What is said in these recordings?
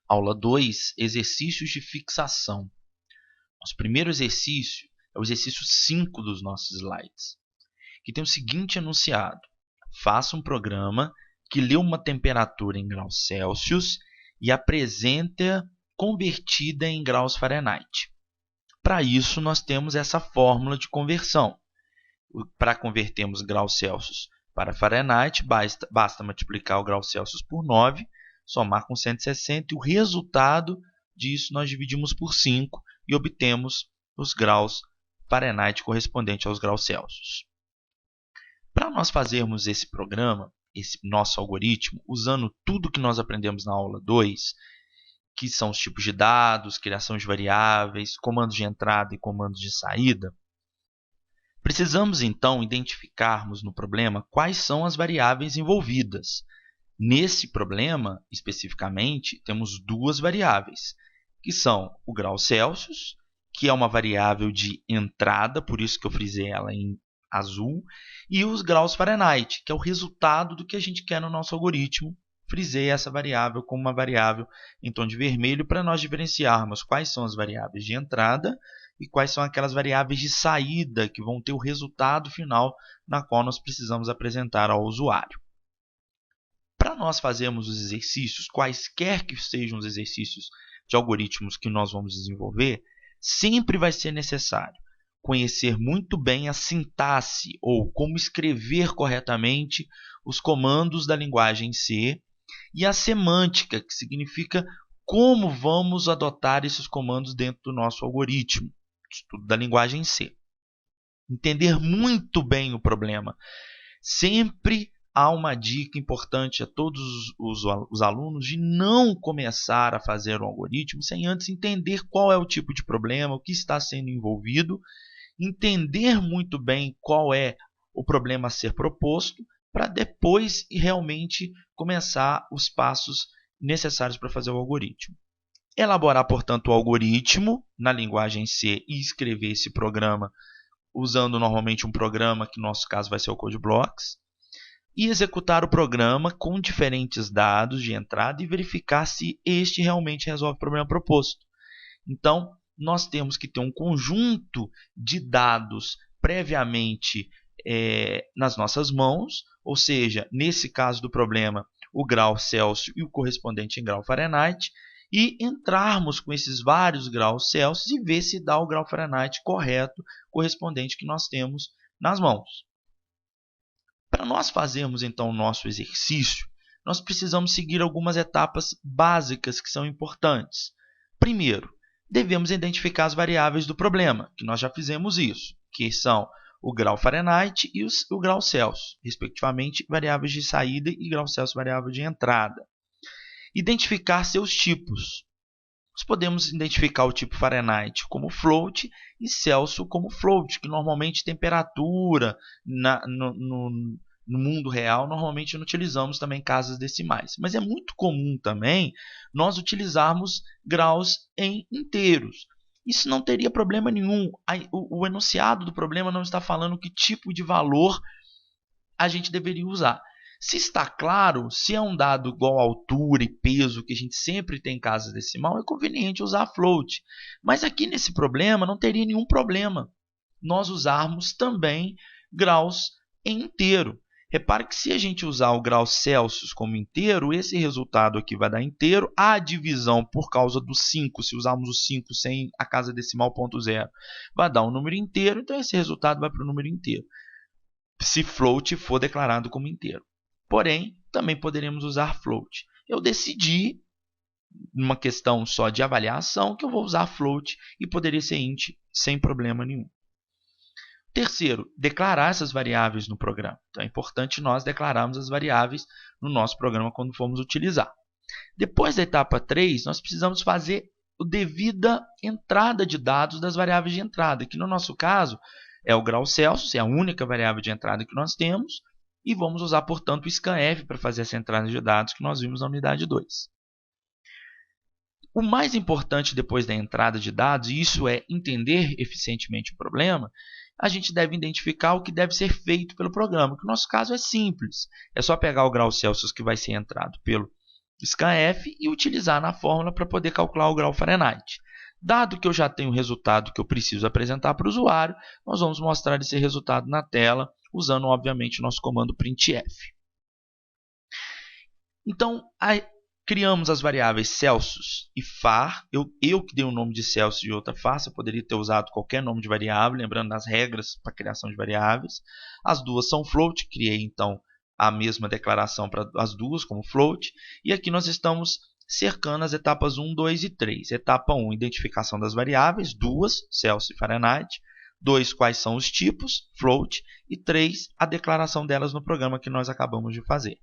Aula 2, exercícios de fixação. Nosso primeiro exercício é o exercício 5 dos nossos slides, que tem o seguinte enunciado: faça um programa que lê uma temperatura em graus Celsius e apresenta convertida em graus Fahrenheit. Para isso, nós temos essa fórmula de conversão. Para convertermos graus Celsius para Fahrenheit, basta multiplicar o grau Celsius por 9, somar com 160 e o resultado disso nós dividimos por 5 e obtemos os graus Fahrenheit correspondentes aos graus Celsius. Para nós fazermos esse programa, esse nosso algoritmo, usando tudo que nós aprendemos na aula 2, que são os tipos de dados, criação de variáveis, comandos de entrada e comandos de saída, precisamos então identificarmos no problema quais são as variáveis envolvidas. Nesse problema, especificamente, temos duas variáveis, que são o grau Celsius, que é uma variável de entrada, por isso que eu frisei ela em azul, e os graus Fahrenheit, que é o resultado do que a gente quer no nosso algoritmo. Frisei essa variável como uma variável em tom de vermelho para nós diferenciarmos quais são as variáveis de entrada e quais são aquelas variáveis de saída que vão ter o resultado final na qual nós precisamos apresentar ao usuário. Para nós fazermos os exercícios, quaisquer que sejam os exercícios de algoritmos que nós vamos desenvolver, sempre vai ser necessário conhecer muito bem a sintaxe ou como escrever corretamente os comandos da linguagem C e a semântica, que significa como vamos adotar esses comandos dentro do nosso algoritmo, estudo da linguagem C. Entender muito bem o problema. Sempre há uma dica importante a todos os alunos de não começar a fazer um algoritmo sem antes entender qual é o tipo de problema, o que está sendo envolvido, entender muito bem qual é o problema a ser proposto, para depois realmente começar os passos necessários para fazer o algoritmo. Elaborar, portanto, o algoritmo na linguagem C e escrever esse programa usando normalmente um programa que no nosso caso vai ser o CodeBlocks, e executar o programa com diferentes dados de entrada e verificar se este realmente resolve o problema proposto. Então, nós temos que ter um conjunto de dados previamente nas nossas mãos, ou seja, nesse caso do problema, o grau Celsius e o correspondente em grau Fahrenheit, e entrarmos com esses vários graus Celsius e ver se dá o grau Fahrenheit correto, correspondente que nós temos nas mãos. Para nós fazermos então o nosso exercício, nós precisamos seguir algumas etapas básicas que são importantes. Primeiro, devemos identificar as variáveis do problema, que nós já fizemos isso, que são o grau Fahrenheit e o grau Celsius, respectivamente, variáveis de saída e grau Celsius, variável de entrada. Identificar seus tipos. Nós podemos identificar o tipo Fahrenheit como float e Celsius como float, que normalmente temperatura no mundo real, normalmente não utilizamos também casas decimais. Mas é muito comum também nós utilizarmos graus em inteiros. Isso não teria problema nenhum. O enunciado do problema não está falando que tipo de valor a gente deveria usar. Se está claro, se é um dado igual a altura e peso, que a gente sempre tem em casas decimal, é conveniente usar float. Mas aqui nesse problema não teria nenhum problema nós usarmos também graus em inteiro. Repare que se a gente usar o grau Celsius como inteiro, esse resultado aqui vai dar inteiro. A divisão por causa do 5, se usarmos o 5 sem a casa decimal 0.0, vai dar um número inteiro, então esse resultado vai para o número inteiro, se float for declarado como inteiro. Porém, também poderemos usar float. Eu decidi, numa questão só de avaliação, que eu vou usar float e poderia ser int sem problema nenhum. Terceiro, declarar essas variáveis no programa. Então, é importante nós declararmos as variáveis no nosso programa quando formos utilizar. Depois da etapa 3, nós precisamos fazer a devida entrada de dados das variáveis de entrada, que no nosso caso é o grau Celsius, é a única variável de entrada que nós temos, e vamos usar, portanto, o scanf para fazer essa entrada de dados que nós vimos na unidade 2. O mais importante depois da entrada de dados, e isso é entender eficientemente o problema, a gente deve identificar o que deve ser feito pelo programa, que no nosso caso é simples. É só pegar o grau Celsius que vai ser entrado pelo scanf e utilizar na fórmula para poder calcular o grau Fahrenheit. Dado que eu já tenho o resultado que eu preciso apresentar para o usuário, nós vamos mostrar esse resultado na tela, usando, obviamente, o nosso comando printf. Então, criamos as variáveis Celsius e Far. Eu que dei o nome de Celsius e outra Far, eu poderia ter usado qualquer nome de variável, lembrando das regras para a criação de variáveis. As duas são float, criei então a mesma declaração para as duas como float. E aqui nós estamos cercando as etapas 1, 2 e 3. Etapa 1, identificação das variáveis, duas, Celsius e Fahrenheit. 2, quais são os tipos, float. E 3, a declaração delas no programa que nós acabamos de fazer.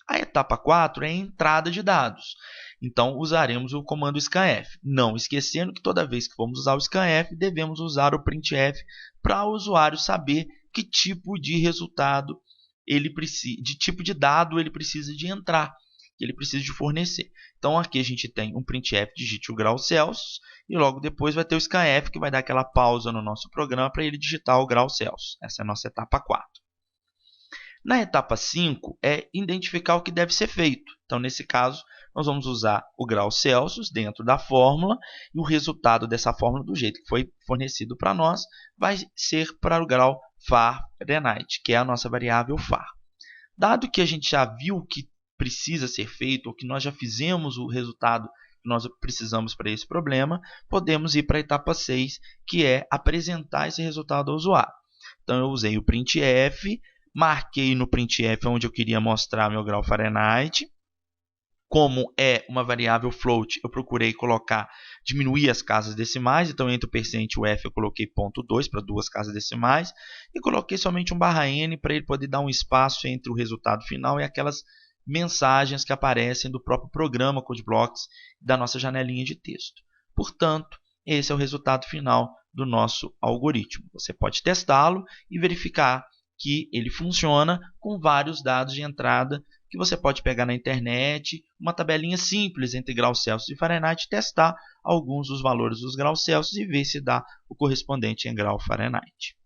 A etapa 4 é a entrada de dados. Então, usaremos o comando scanf. Não esquecendo que toda vez que formos usar o scanf, devemos usar o printf para o usuário saber que tipo de resultado de tipo de dado ele precisa de entrar, que ele precisa de fornecer. Então, aqui a gente tem um printf, digite o grau Celsius, e logo depois vai ter o scanf, que vai dar aquela pausa no nosso programa para ele digitar o grau Celsius. Essa é a nossa etapa 4. Na etapa 5 é identificar o que deve ser feito. Então, nesse caso, nós vamos usar o grau Celsius dentro da fórmula e o resultado dessa fórmula, do jeito que foi fornecido para nós, vai ser para o grau Fahrenheit, que é a nossa variável Far. Dado que a gente já viu o que precisa ser feito, ou que nós já fizemos o resultado que nós precisamos para esse problema, podemos ir para a etapa 6, que é apresentar esse resultado ao usuário. Então, eu usei o printf, marquei no printf onde eu queria mostrar meu grau Fahrenheit. Como é uma variável float, eu procurei diminuir as casas decimais. Então, entre o percent e o f eu coloquei 0.2 para 2 casas decimais. E coloquei somente um /n para ele poder dar um espaço entre o resultado final e aquelas mensagens que aparecem do próprio programa CodeBlocks da nossa janelinha de texto. Portanto, esse é o resultado final do nosso algoritmo. Você pode testá-lo e verificar que ele funciona com vários dados de entrada que você pode pegar na internet, uma tabelinha simples entre graus Celsius e Fahrenheit, testar alguns dos valores dos graus Celsius e ver se dá o correspondente em grau Fahrenheit.